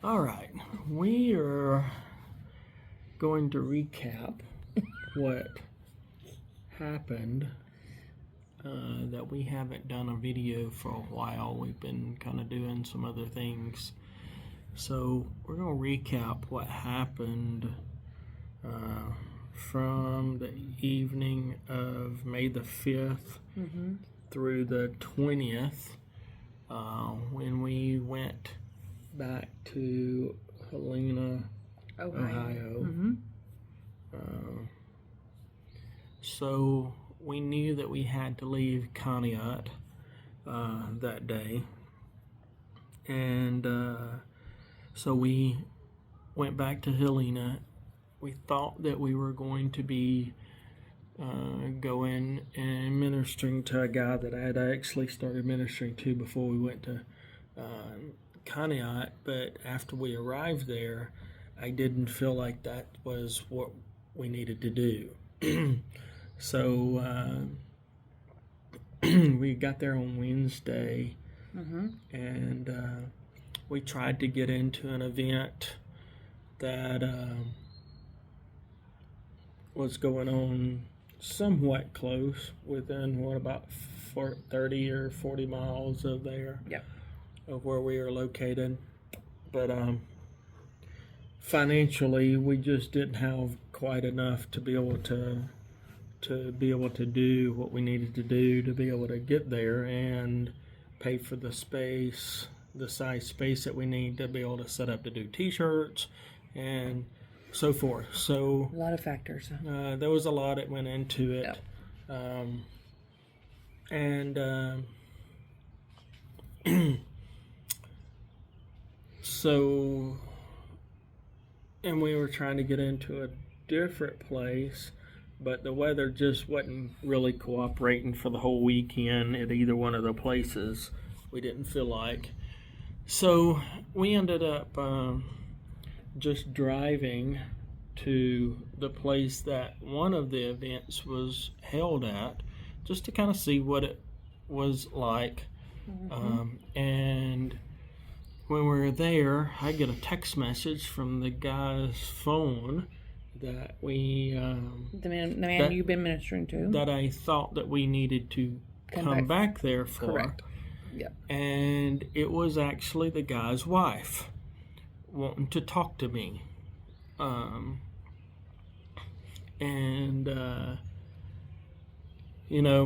All right, we are going to recap what happened. That we haven't done a video for a while. We've been kind of doing some other things. So we're going to recap what happened from the evening of May the 5th through the 20th when we went back to Helena, Ohio. So we knew that we had to leave Conneaut that day, and so we went back to Helena. We thought that we were going to be going and ministering to a guy that I had actually started ministering to before we went to Conneaut, but after we arrived there, I didn't feel like that was what we needed to do. So we got there on Wednesday, and we tried to get into an event that was going on somewhat close, within about 30 or 40 miles of there, of where we are located. But financially, we just didn't have quite enough to be able to do what we needed to do to be able to get there and pay for the space, the size space that we need to be able to set up to do t-shirts and so forth. So a lot of factors. There was a lot that went into it. And we were trying to get into a different place, but the weather just wasn't really cooperating for the whole weekend at either one of the places. We didn't feel like. So we ended up just driving to the place that one of the events was held at, just to kind of see what it was like. And when we were there, I get a text message from the guy's phone that we the man you've been ministering to, that I thought that we needed to come back there for. Correct. And it was actually the guy's wife wanting to talk to me.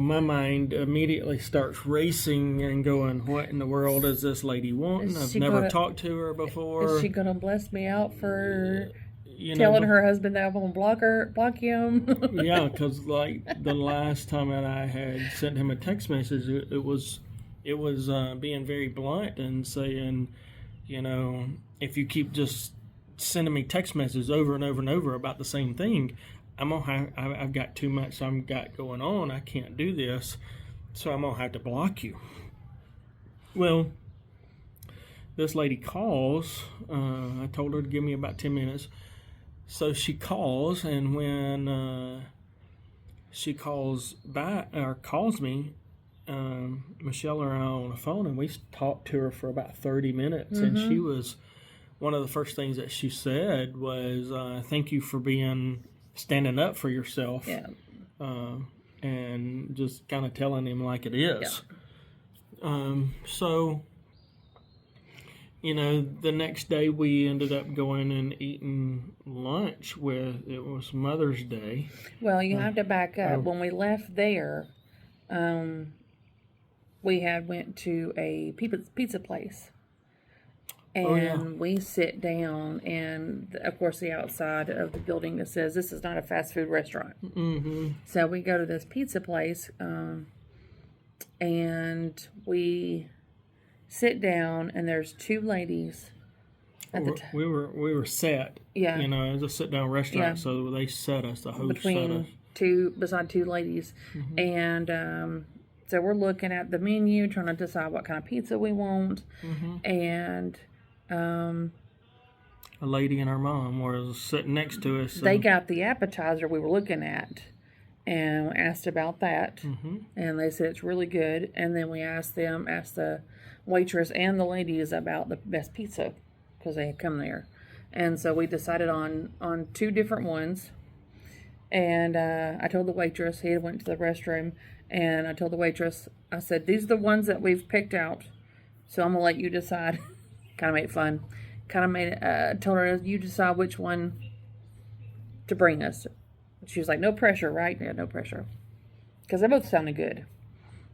My mind immediately starts racing and going, what in the world is this lady wanting? I've never talked to her before. Is she going to bless me out for telling her husband that I'm going to block him? Yeah, because like the last time that I had sent him a text message, it was being very blunt and saying, if you keep just sending me text messages over and over and over about the same thing, I've got too much I've got going on. I can't do this, so I'm gonna have to block you. Well, this lady calls. I told her to give me about 10 minutes. So she calls, and when she calls back or calls me, Michelle and I on the phone, and we talked to her for about 30 minutes. And she was, one of the first things that she said was, thank you for standing up for yourself. And just kind of telling him like it is. So the next day we ended up going and eating lunch it was Mother's Day. Well, you have to back up. When we left there, we had went to a pizza place. And we sit down, and of course the outside of the building that says this is not a fast food restaurant. So we go to this pizza place, and we sit down, and there's two ladies. We were set. It was a sit down restaurant, so they set us. The host set us beside two ladies, and so we're looking at the menu, trying to decide what kind of pizza we want, and a lady and her mom were sitting next to us. They got the appetizer we were looking at and asked about that. And they said it's really good. And then we asked the waitress and the ladies about the best pizza. because they had come there. And so we decided on 2 different ones. And I told the waitress, he went to the restroom, and I told the waitress, I said, these are the ones that we've picked out, so I'm going to let you decide. Kind of made it fun. Kind of made it, told her, you decide which one to bring us. She was like, no pressure, right? Yeah, no pressure. Because they both sounded good.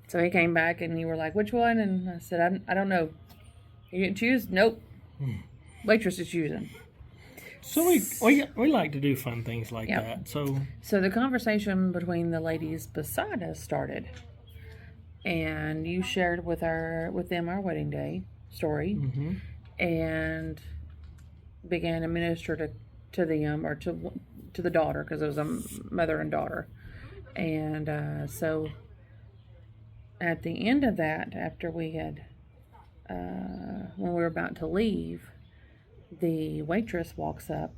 So he came back, and you were like, which one? And I said, I don't know. You didn't choose? Nope. Waitress is choosing. So we like to do fun things like that. So the conversation between the ladies beside us started, and you shared with them our wedding day story, and began to minister to them, or to the daughter, because it was a mother and daughter, and so at the end of that, after we had when we were about to leave, the waitress walks up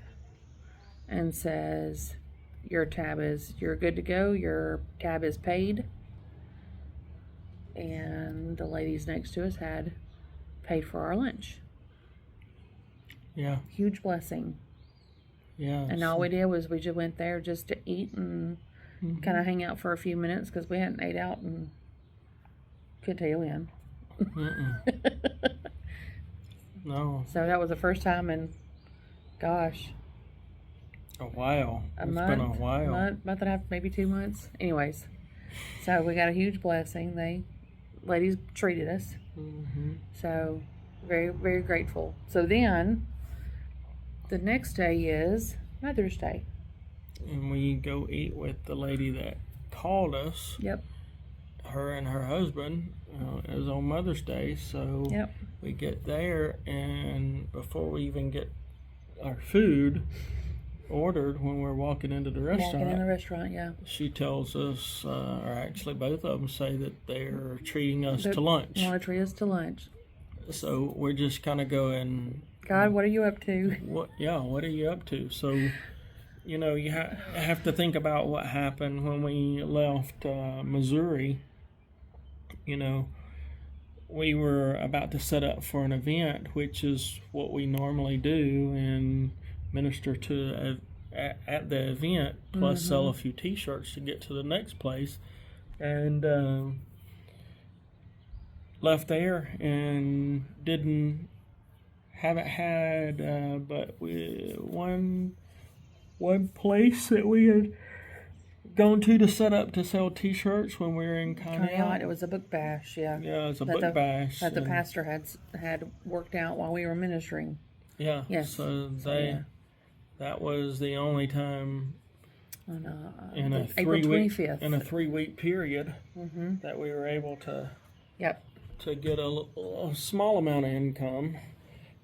and says, you're good to go, your tab is paid. And the ladies next to us had paid for our lunch. Yeah. Huge blessing. Yeah. And all we did was we just went there just to eat and kind of hang out for a few minutes, because we hadn't ate out and couldn't tell you when. No. So that was the first time in, gosh, a while. It's been a while. Month and a half, maybe 2 months. Anyways, so we got a huge blessing. Ladies treated us. So very, very grateful. So then the next day is Mother's Day. And we go eat with the lady that called us. Yep. Her and her husband. It was on Mother's Day, so we get there, and before we even get our food ordered, when we're walking into the restaurant, she tells us, or actually both of them say that they're treating us to lunch. Want to treat us to lunch. So we're just kind of going, God, what are you up to? What are you up to? So, you have to think about what happened when we left Missouri. We were about to set up for an event, which is what we normally do, and minister at the event, plus sell a few T-shirts to get to the next place, and left there and haven't had but one place that we had gone to set up to sell T-shirts when we were in Conneaut. It was a book bash, yeah. Yeah, it was a book bash that the pastor had worked out while we were ministering. Yeah. Yes. So that was the only time in a April 25th in a 3-week period that we were able to to get a small amount of income,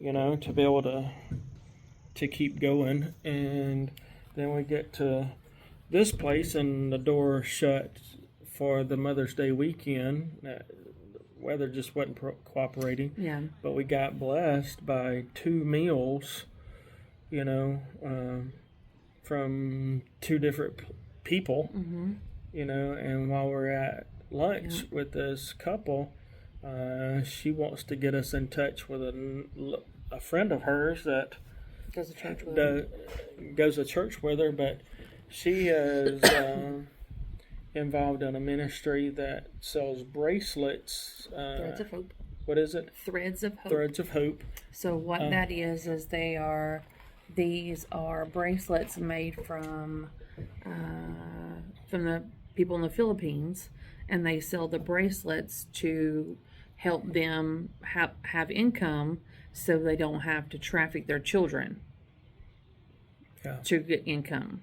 to be able to keep going. And then we get to this place, and the door shut for the Mother's Day weekend. The weather just wasn't cooperating. Yeah. But we got blessed by 2 meals, from 2 different people, and while we're at lunch with this couple, she wants to get us in touch with a friend of hers that goes to church with her, but she is involved in a ministry that sells bracelets. Threads of Hope. What is it? Threads of Hope. Threads of Hope. So what that is these are bracelets made from the people in the Philippines, and they sell the bracelets to help them have income, so they don't have to traffic their children to get income.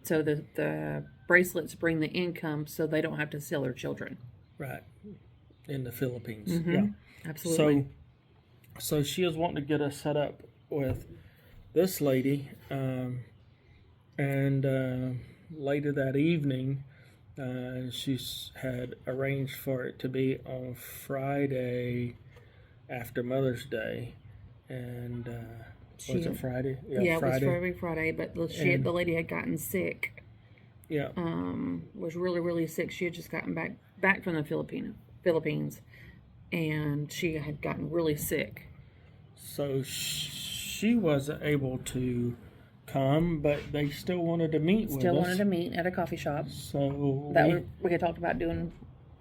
So the bracelets bring the income, so they don't have to sell their children. Right. In the Philippines. Yeah. Absolutely. So she is wanting to get us set up with this lady, and later that evening, she's had arranged for it to be on Friday after Mother's Day, and was it Friday? Yeah, Friday. It was Friday, but the lady had gotten sick. Yeah. Was really, really sick. She had just gotten back from the Philippines, and she had gotten really sick. So she wasn't able to come, but they still wanted to meet with us. Still wanted to meet at a coffee shop. So we had talked about doing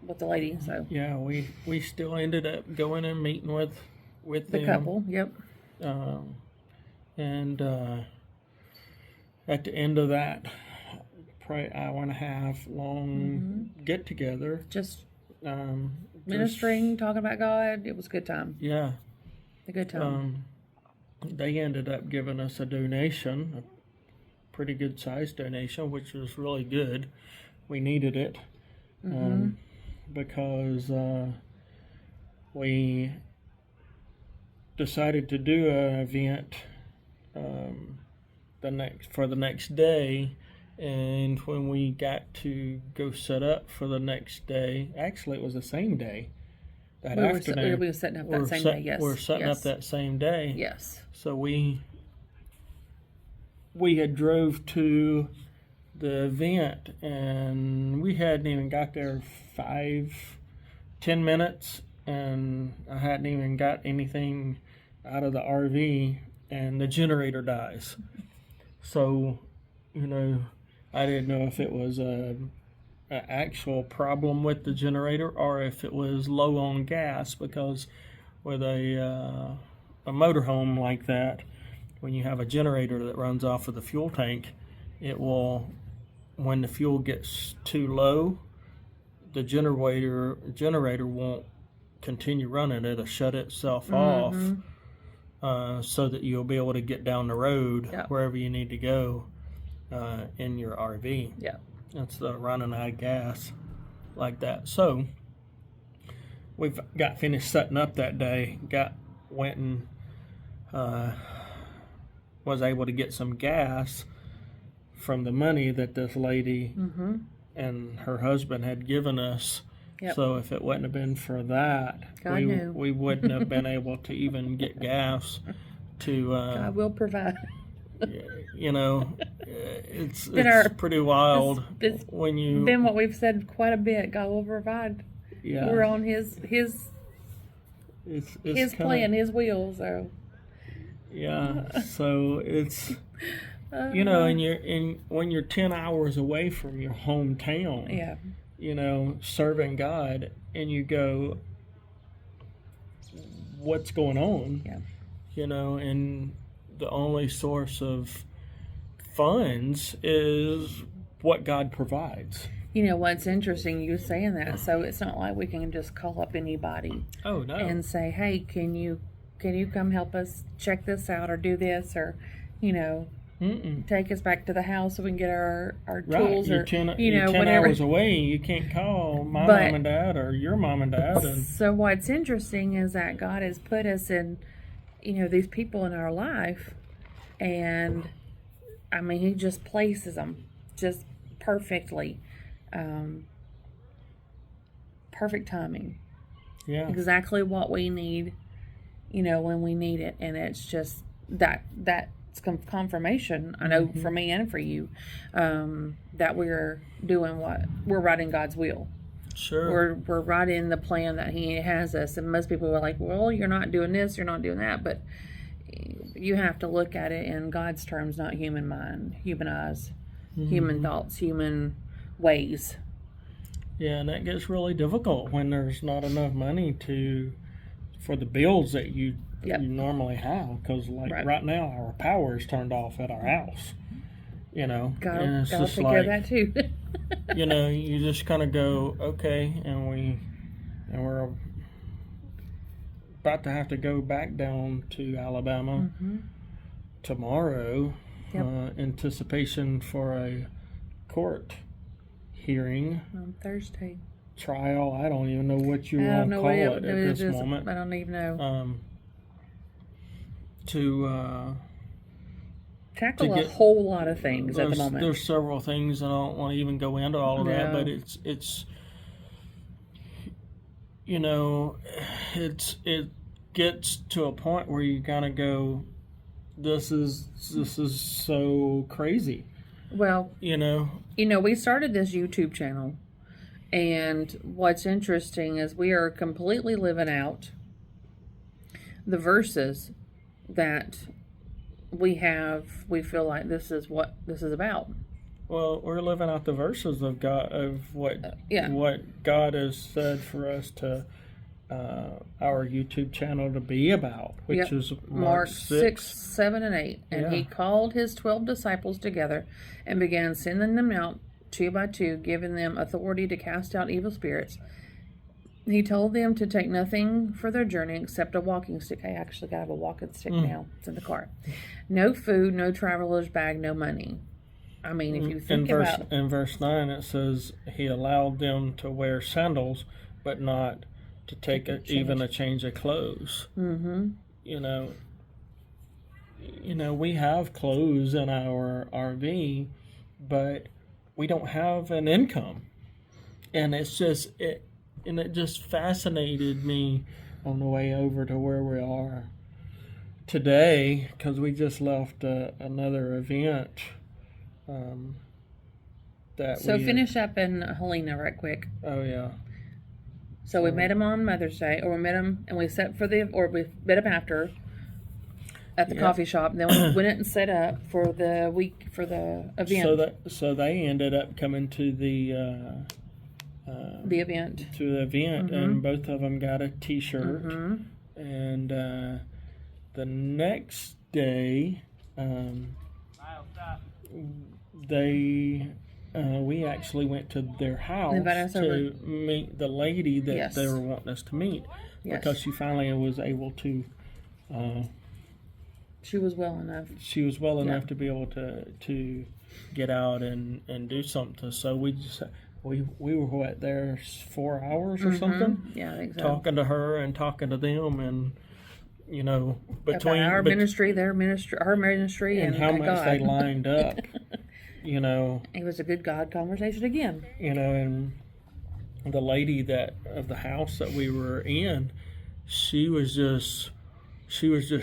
with the lady. So yeah, we still ended up going and meeting with the them. couple. Yep. And at the end of that, probably hour and a half long get together, just ministering, talking about God. It was a good time. Yeah, a good time. They ended up giving us a donation, a pretty good sized donation, which was really good. We needed it because we decided to do an event for the next day, and when we got to go set up for the next day, actually it was the same day. That afternoon, we were setting up that same day. Yes, we're setting up that same day. Yes. So we had drove to the event, and we hadn't even got there 5-10 minutes, and I hadn't even got anything out of the RV, and the generator dies. So, I didn't know if it was an actual problem with the generator or if it was low on gas, because with a motorhome like that, when you have a generator that runs off of the fuel tank, it will, when the fuel gets too low, the generator won't continue running. It'll shut itself off, so that you'll be able to get down the road wherever you need to go in your RV. Yeah. Instead of running out of gas like that. So we got finished setting up that day, went and was able to get some gas from the money that this lady and her husband had given us. Yep. So if it wouldn't have been for that, we wouldn't have been able to even get gas to... God will provide. It's pretty wild when you... Been what we've said quite a bit. God will provide. Yeah. We're on his plan, his wheel, so... Yeah, so it's... and when you're 10 hours away from your hometown, serving God, and you go, what's going on? Yeah. And the only source of funds is what God provides. What's interesting, you saying that, so it's not like we can just call up anybody. Oh, no. And say, hey, can you come help us check this out or do this, or, take us back to the house so we can get our tools, you're or 10 whatever. hours away. You can't call mom and dad or your mom and dad. So what's interesting is that God has put us in, these people in our life, and He just places them just perfectly, perfect timing. Yeah, exactly what we need, when we need it, and it's just that's confirmation. I know for me and for you, that we're doing we're right in God's will. Sure, we're right in the plan that He has us. And most people are like, well, you're not doing this, you're not doing that, but you have to look at it in God's terms, not human mind, human eyes, human thoughts, human ways. Yeah, and that gets really difficult when there's not enough money for the bills that you normally have, because right now our power is turned off at our house. And it's gotta just take care of that too. You just kind of go, okay, and we're about to have to go back down to Alabama tomorrow, anticipation for a court hearing on Thursday. Trial. I don't even know what you want to call it at this moment. I don't even know. To tackle a whole lot of things at the moment. There's several things, and I don't want to even go into all of that, but it's it gets to a point where you kind of go, this is so crazy. Well, we started this YouTube channel, and what's interesting is we are completely living out the verses that we feel like this is what this is about. Well, we're living out the verses of God, of what God has said for us to our YouTube channel to be about, which is Mark 6, 7, and 8. And he called his 12 disciples together and began sending them out 2 by 2, giving them authority to cast out evil spirits. He told them to take nothing for their journey except a walking stick. I actually got a walking stick now. It's in the car. No food, no traveler's bag, no money. I mean, if you think in verse 9, it says he allowed them to wear sandals, but not to take even a change of clothes. Mm-hmm. You know, we have clothes in our RV, but we don't have an income, and it just fascinated me on the way over to where we are today, because we just left another event. Finish up in Helena right quick. Oh yeah. So we met him on Mother's Day, or we met him and we we met him after at the coffee shop. And then we went and set up for the event. So they ended up coming to the event. To the event, and both of them got a T-shirt. And the next day, we actually went to their house to meet the lady that they were wanting us to meet, because she finally was able to. She was well enough. She was well enough to be able to get out and do something. So we were there 4 hours or something. Yeah, I think so. Talking to her and talking to them, and between our ministry, their ministry, our ministry, and how much God. they lined up. It was a good God conversation again. And the lady of the house that we were in, she was just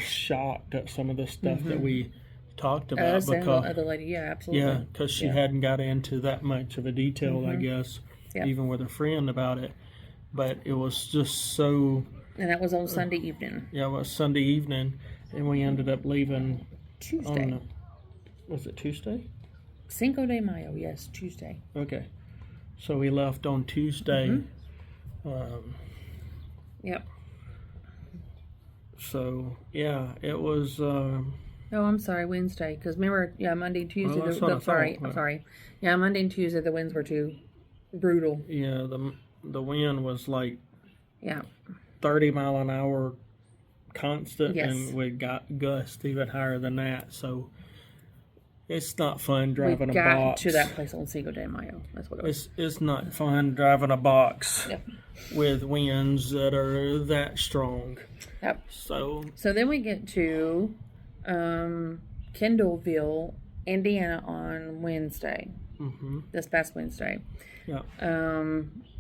shocked at some of the stuff that we talked about, because the lady, absolutely, because she hadn't got into that much of a detail, I guess, even with a friend about it. But it was just so. And that was on Sunday evening. Yeah, it was Sunday evening, and we ended up leaving Tuesday. Was it Tuesday? Cinco de Mayo, yes, Tuesday. Okay. So we left on Tuesday. Yep. So, yeah, it was... oh, I'm sorry, Wednesday. Because remember, Monday and Tuesday... I'm sorry. Yeah, Monday and Tuesday, the winds were too brutal. Yeah, the wind was like... Yeah. 30 mile an hour constant, and we got gusts even higher than that. So... It's not fun driving a box. We got to that place on Cinco de Mayo. That's what it was. It's not fun driving a box with winds that are that strong. Yep. So then we get to Kendallville, Indiana on Wednesday. This past Wednesday. Yeah.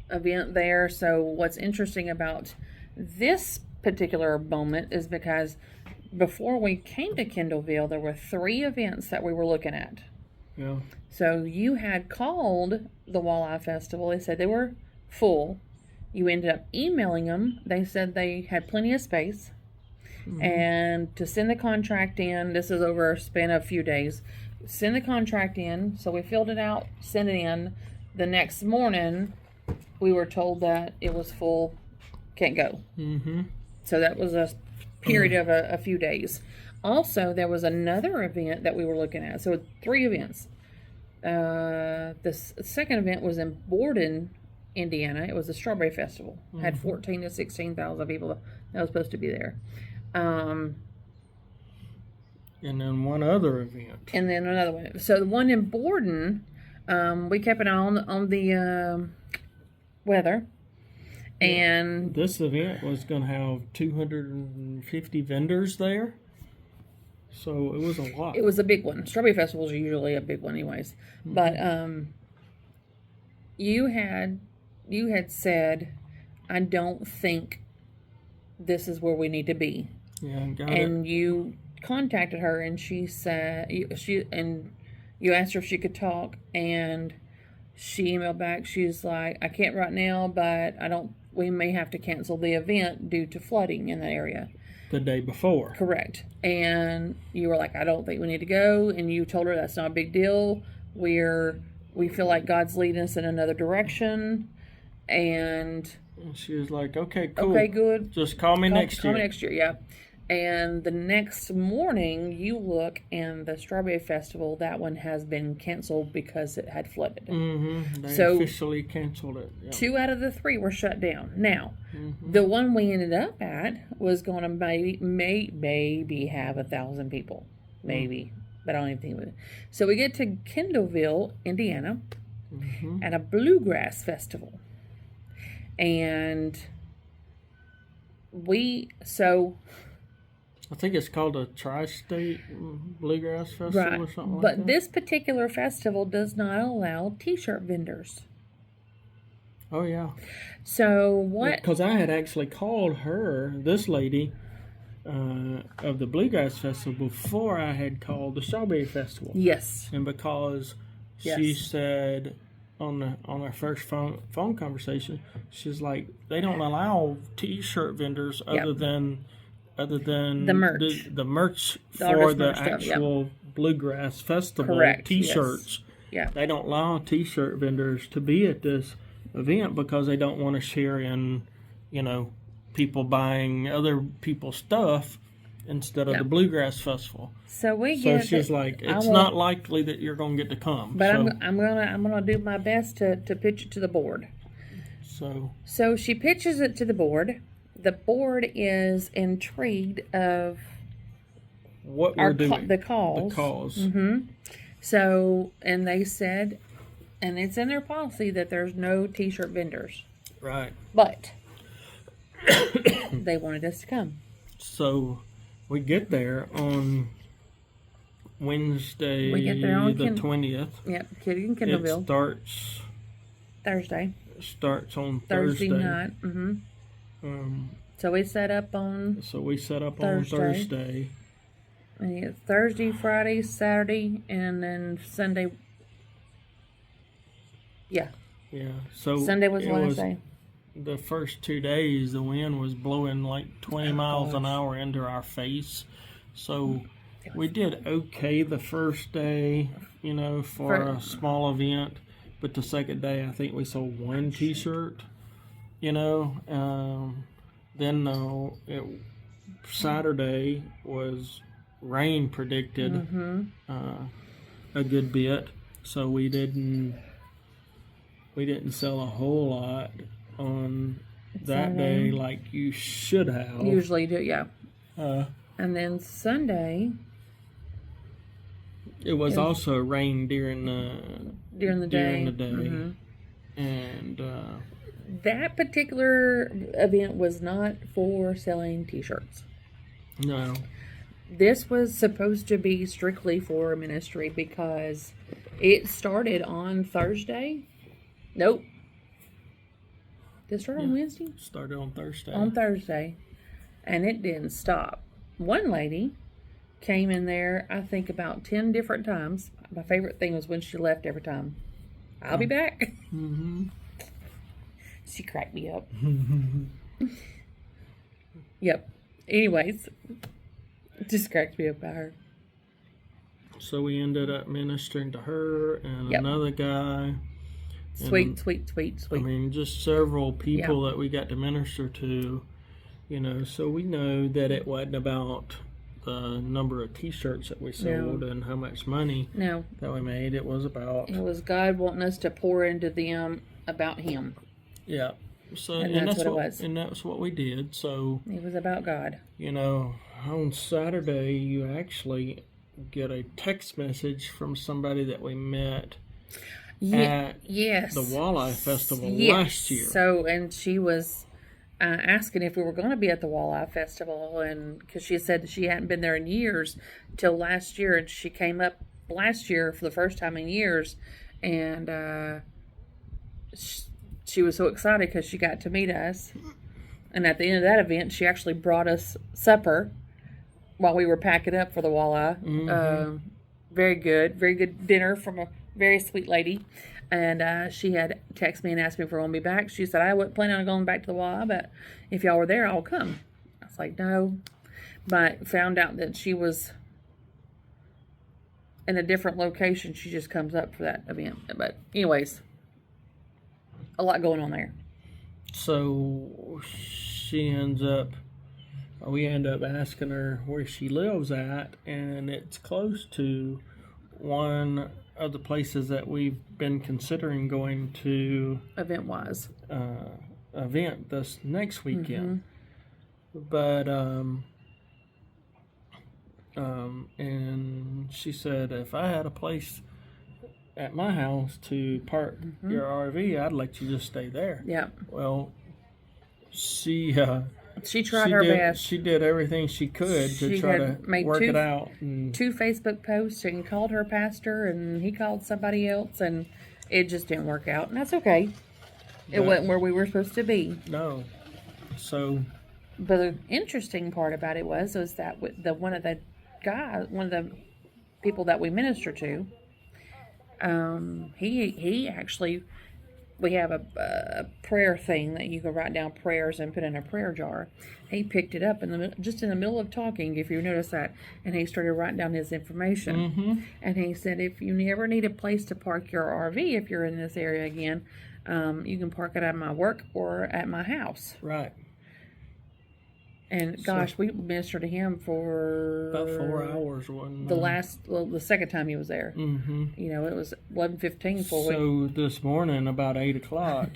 Event there. So what's interesting about this particular moment is because before we came to Kendallville, there were 3 events that we were looking at. Yeah. So you had called the Walleye Festival. They said they were full. You ended up emailing them. They said they had plenty of space. And to send the contract in, this is over a span of a few days, send the contract in. So we filled it out, sent it in. The next morning, we were told that it was full, can't go. So that was a period of a few days. Also, there was another event that we were looking at. So 3 events. The second event was in Borden, Indiana. It was a Strawberry Festival. Had 14 to 16,000 people that was supposed to be there. And then one other event. And then another one. So the one in Borden, we kept an eye on the weather. And this event was going to have 250 vendors there. So it was a lot. It was a big one. Strawberry festivals are usually a big one anyways. But you had said, I don't think this is where we need to be. Yeah, you contacted her, and she said you asked her if she could talk, and she emailed back. She's like, I can't right now, but we may have to cancel the event due to flooding in that area. The day before. Correct. And you were like, I don't think we need to go. And you told her that's not a big deal. We feel like God's leading us in another direction. And she was like, okay, cool. Okay, good. Just call me next year. Call me next year, yeah. And the next morning, you look, and the Strawberry Festival, that one has been canceled because it had flooded. Mm-hmm. They So, officially canceled it. Yep. 2 out of the 3 were shut down. Now, the one we ended up at was going to maybe have 1,000 people. Maybe. But I don't even think it would. So we get to Kendallville, Indiana, at a bluegrass festival. And I think it's called a Tri-State Bluegrass Festival or something like that. But this particular festival does not allow T-shirt vendors. Oh, yeah. So what? Because I had actually called her, this lady, of the Bluegrass Festival before I had called the Strawberry Festival. Yes. And because she said on our first phone conversation, she's like, they don't allow T-shirt vendors other than the merch, the merch the for the merch actual Bluegrass Festival. Correct. T-shirts. Yes. Yeah. They don't allow T-shirt vendors to be at this event because they don't want to share in, people buying other people's stuff instead of the Bluegrass Festival. So she's like, it's not likely that you're going to get to come. But I'm gonna do my best to pitch it to the board. So she pitches it to the board. The board is intrigued of what we're doing. The calls. The calls. Mm-hmm. So, and they said, and it's in their policy that there's no T-shirt vendors. Right. But they wanted us to come. So we get there on Wednesday, the 20th. Yep, in Kendallville. It starts Thursday. On Thursday Thursday night. Mm-hmm. So we set up on Thursday. And it's Thursday, Friday, Saturday, and then Sunday. Yeah. Yeah. So Sunday was the last day. The first 2 days, the wind was blowing like 20 miles an hour into our face. So we did okay the first day, for a small event. But the second day, I think we sold 1 T-shirt, Then Saturday was rain predicted a good bit. So we didn't sell a whole lot on that day like you should have. Usually do, yeah. And then Sunday, it was also rain during the day. Mm-hmm. And that particular event was not for selling T-shirts. No. This was supposed to be strictly for ministry because it started on Thursday. Nope. Did it start on Wednesday? Started on Thursday. On Thursday. And it didn't stop. One lady came in there, I think, about 10 different times. My favorite thing was when she left every time. I'll be back. Mm-hmm. She cracked me up. Yep. Anyways, it just cracked me up by her. So we ended up ministering to her and another guy. Sweet. I mean, just several people that we got to minister to, so we know that it wasn't about the number of T-shirts that we sold and how much money that we made. It was God wanting us to pour into them about Him. Yeah. So and that's what it was. And that's what we did. So it was about God. On Saturday you actually get a text message from somebody that we met at the Walleye Festival last year. So, and she was asking if we were going to be at the Walleye Festival, and because she said that she hadn't been there in years till last year, and she came up last year for the first time in years, and she was so excited because she got to meet us. And at the end of that event, she actually brought us supper while we were packing up for the Walleye. Mm-hmm. Very good dinner from a very sweet lady. And she had texted me and asked me if we're going to be back. She said, I wasn't planning on going back to the Y, but if y'all were there, I'll come. I was like, no. But found out that she was in a different location. She just comes up for that event. But anyways, a lot going on there. So we end up asking her where she lives at, and it's close to one of the places that we've been considering going to Event-wise. Event this next weekend. But and she said, if I had a place at my house to park your RV, I'd let you just stay there. Yeah. Well, she tried her best. She did everything she could to try to work it out. And 2 Facebook posts and called her pastor, and he called somebody else, and it just didn't work out. And that's okay. It wasn't where we were supposed to be. No. So. But the interesting part about it was that one of the people that we minister to, he actually, we have a prayer thing that you can write down prayers and put in a prayer jar. He picked it up just in the middle of talking, if you notice that, and he started writing down his information. And he said, if you ever need a place to park your RV, if you're in this area again, you can park it at my work or at my house. Right. And gosh, we ministered to him for about 4 hours. The second time he was there. It was 11:15. So this morning, about 8 o'clock,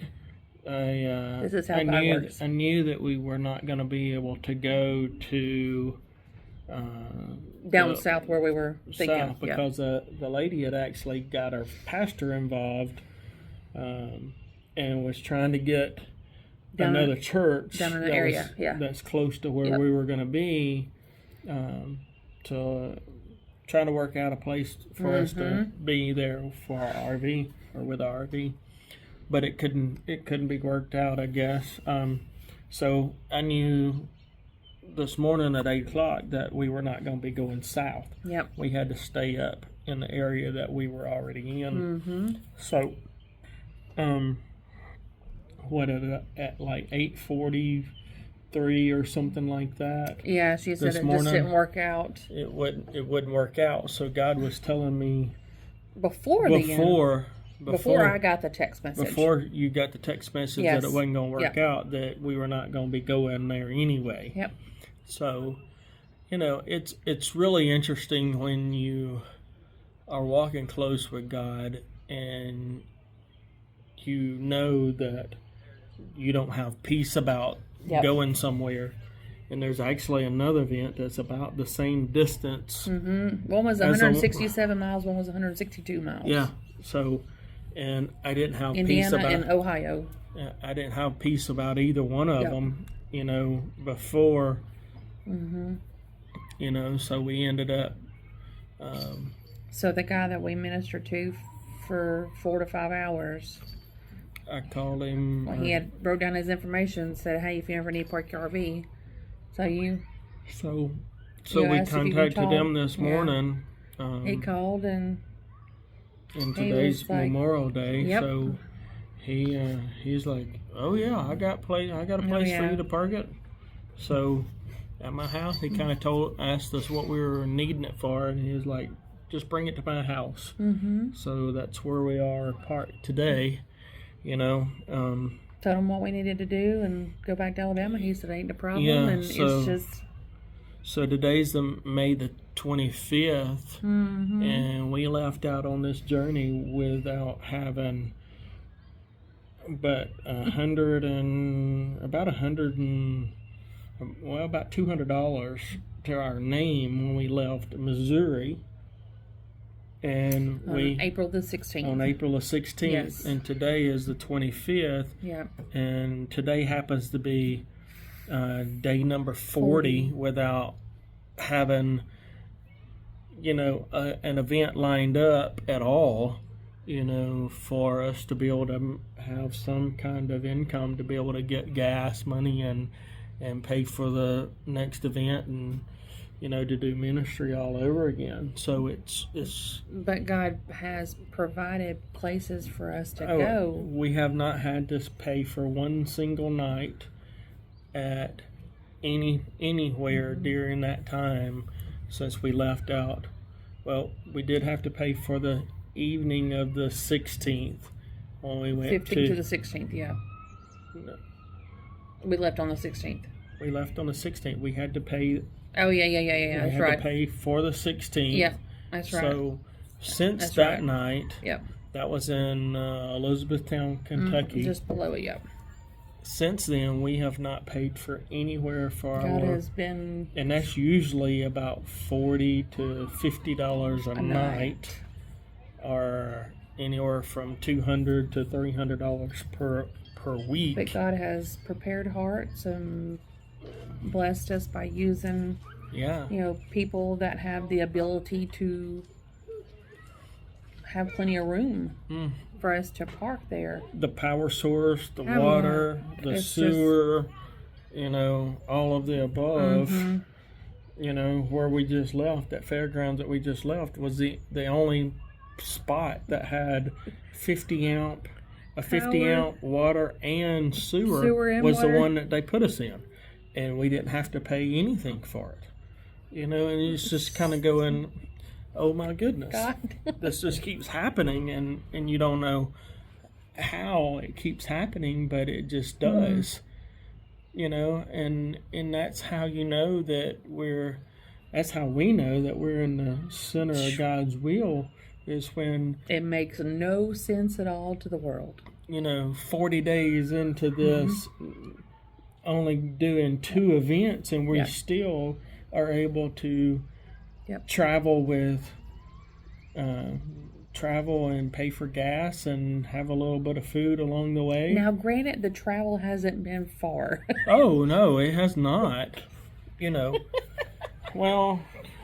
this is how God works. I knew that we were not going to be able to go to down south where we were thinking. South, because the lady had actually got her pastor involved, and was trying to get another church down in the area, that's close to where we were going to be, to try to work out a place for us to be there for our RV or with our RV, but it couldn't be worked out, I guess. So I knew this morning at 8 o'clock that we were not going to be going south. Yep. We had to stay up in the area that we were already in. So, at like 8:43 or something like that. Yeah, she said it just didn't work out. It wouldn't work out. So God was telling me before I got the text message. Before you got the text message that it wasn't going to work out, that we were not going to be going there anyway. Yep. So, it's really interesting when you are walking close with God and you know that you don't have peace about going somewhere. And there's actually another event that's about the same distance. One was 167 miles, one was 162 miles. Yeah. So, and I didn't have Indiana peace about... and Ohio. I didn't have peace about either one of them, before, so we ended up... so the guy that we ministered to for 4 to 5 hours... I called him. Well, he had wrote down his information, said, "Hey, if you ever need to park your RV, so we contacted him this morning. He called and today's Memorial Day, yep. So he's like, "Oh yeah, I got a place for you to park it." So at my house, he kind of asked us what we were needing it for, and he was like, "Just bring it to my house." So that's where we are parked today. Told him what we needed to do and go back to Alabama. He said, ain't no problem. Yeah, and it's just... So today's May the 25th, and we left out on this journey without having about $200 to our name when we left Missouri. And on April the 16th. On April the 16th. Yes. And today is the 25th. Yeah. And today happens to be day number 40 without having, an event lined up at all, for us to be able to have some kind of income to be able to get gas money and pay for the next event and to do ministry all over again. So it's. But God has provided places for us to Oh, go. we have not had to pay for one single night at anywhere during that time since we left out. Well, we did have to pay for the evening of the 16th when we went 15th to the 16th, yeah. No, We left on the 16th. we left on the 16th. We had to pay. Oh, yeah. We That's had right. to pay for the 16th. Yeah, that's right. So since That's that right. night, Yep. that was in Elizabethtown, Kentucky. Just below it, yep. Since then, we have not paid for anywhere for God our. has been And that's usually about $40 to $50 a night, or anywhere from $200 to $300 per week. But God has prepared hearts and blessed us by using, Yeah. people that have the ability to have plenty of room for us to park there. The power source, the Oh, water, the it's sewer, all of the above. Where we just left, that fairgrounds that we just left, was the only spot that had 50 amp water and sewer and was water. the one that they put us in, and we didn't have to pay anything for it. And it's just kind of going, oh my goodness, God. this just keeps happening, and you don't know how it keeps happening, but it just does. And that's how that's how we know that we're in the center of God's will, is when It makes no sense at all to the world. 40 days into this, only doing 2 events, and we still are able to travel and pay for gas and have a little bit of food along the way. Now, granted, the travel hasn't been far. Oh, no, it has not. Well,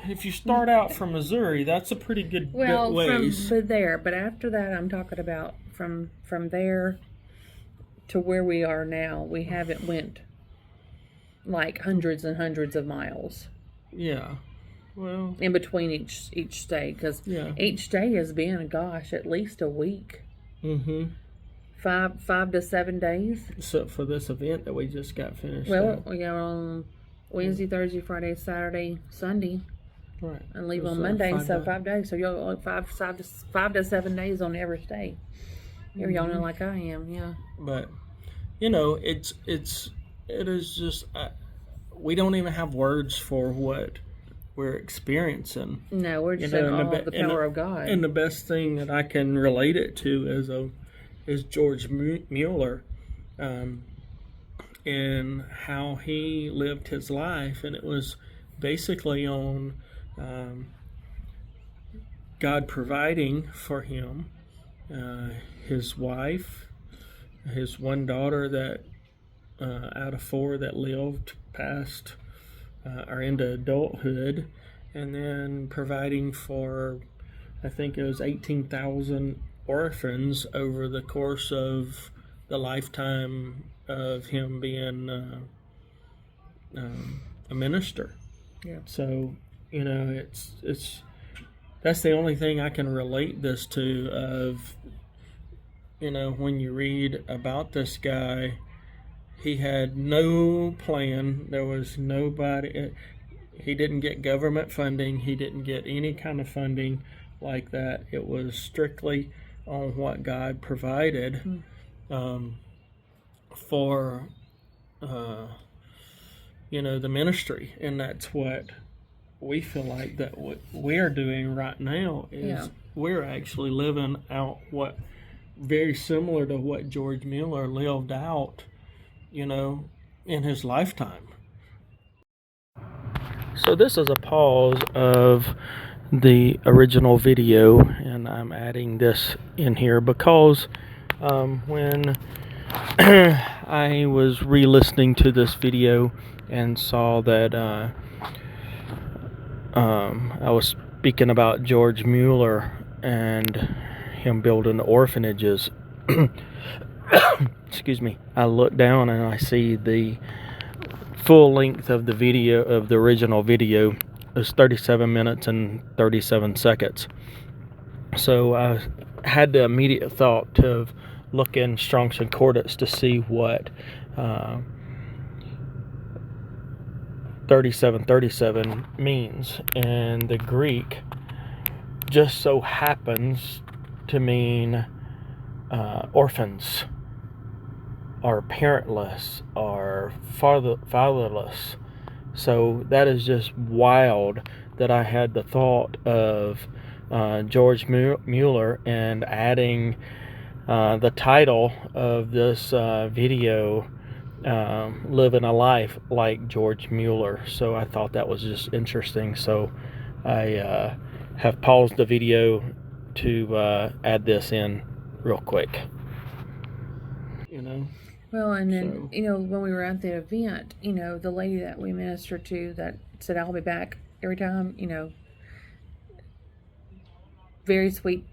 if you start out from Missouri, that's a pretty good bit ways. But after that, I'm talking about from there to where we are now. We haven't went like hundreds and hundreds of miles. Yeah. Well, in between each stay, because each stay has been, at least a week. 5 to 7 days. Except for this event that we just got finished. Well, on Wednesday, Thursday, Friday, Saturday, Sunday, right, and leave on Monday. 5 days. So you're like 5 to 7 days on every stay. You're yawning like I am, yeah. But it is just we don't even have words for what we're experiencing. No, we're just in awe of the power of God. And the best thing that I can relate it to is George Muller, and how he lived his life, and it was basically on God providing for him, his wife, his one daughter that out of 4 that lived past are into adulthood, and then providing for, I think it was 18,000 orphans over the course of the lifetime of him being a minister. Yeah. So it's that's the only thing I can relate this to. Of when you read about this guy, he had no plan. There was nobody. He didn't get government funding. He didn't get any kind of funding like that. It was strictly on what God provided for, the ministry. And that's what we feel like that what we're doing right now is we're actually living out what very similar to what George Muller lived out, in his lifetime. So this is a pause of the original video, and I'm adding this in here because when I was re-listening to this video and saw that I was speaking about George Muller and him building orphanages, excuse me, I look down and I see the full length of the video, of the original video, is 37 minutes and 37 seconds. So I had the immediate thought to look in Strong's Concordance to see what 3737 means. And the Greek just so happens to mean orphans, or parentless, or fatherless. So that is just wild that I had the thought of George Muller and adding the title of this video, Living a Life Like George Muller. So I thought that was just interesting. So I have paused the video to add this in real quick. Well, and then, when we were at the event, the lady that we ministered to that said, I'll be back every time, very sweet,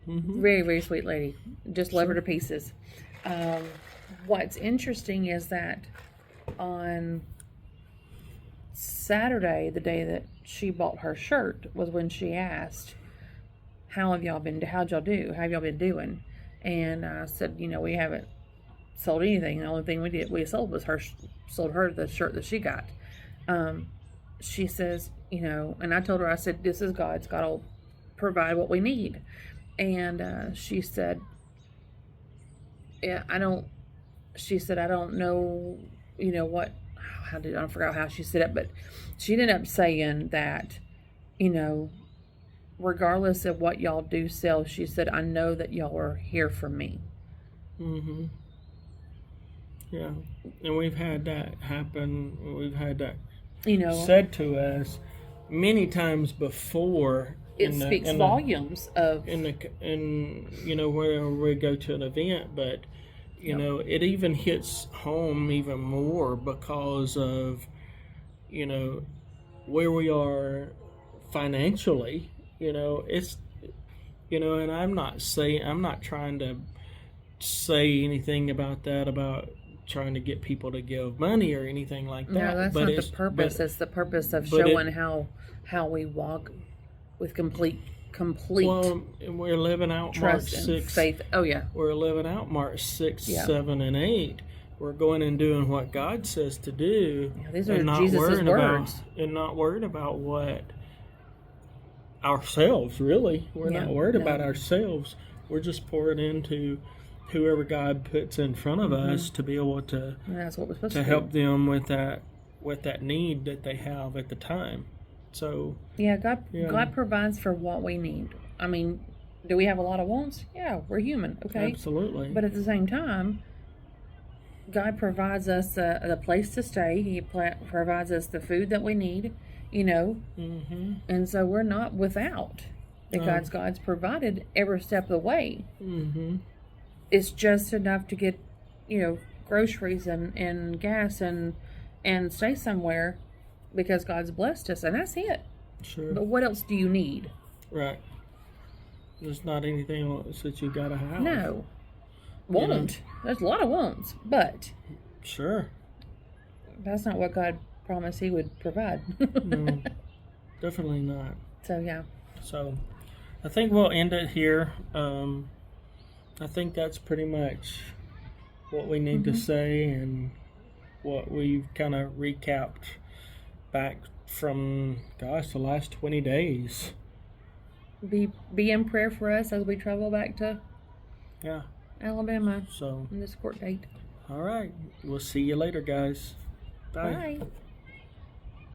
very, very sweet lady. Just love her to pieces. What's interesting is that on Saturday, the day that she bought her shirt, was when she asked, how'd y'all do? How have y'all been doing? And I said, we haven't sold anything. The only thing we sold was sold her the shirt that she got. She says, and I told her, I said, this is God's. God will provide what we need. And she said, I don't know, what, I forgot how she said it, but she ended up saying that, regardless of what y'all do sell, she said, I know that y'all are here for me. Mm-hmm. Yeah, and we've had that happen. We've had that said to us many times before. It speaks volumes of where we go to an event, but it even hits home even more because of where we are financially. It's and I'm not trying to say anything about that, about trying to get people to give money or anything like that. No, that's not the purpose. It's the purpose of showing how we walk with complete. Well, we're living out trust Mark 6. Faith. Oh yeah. We're living out Mark 6, 7, and 8. We're going and doing what God says to do. Yeah, these are Jesus' words. And not worried about what ourselves, really. We're not worried about ourselves. We're just pouring into whoever God puts in front of us to be able to, that's what we're supposed to help them with that need that they have at the time. So God provides for what we need. I mean, do we have a lot of wants? Yeah, we're human, okay? Absolutely. But at the same time, God provides us a place to stay. He provides us the food that we need, Mm-hmm. And so we're not without, because God's provided every step of the way. Mm-hmm. It's just enough to get, groceries and gas and stay somewhere, because God's blessed us, and that's it. Sure. But what else do you need? Right. There's not anything else that you gotta have. No. Won't. There's a lot of wants, but sure. That's not what God promised He would provide. No, definitely not. So yeah. So, I think we'll end it here. I think that's pretty much what we need to say, and what we've kind of recapped back from, the last 20 days. Be in prayer for us as we travel back to Alabama. So, on this court date. All right. We'll see you later, guys. Bye. Bye.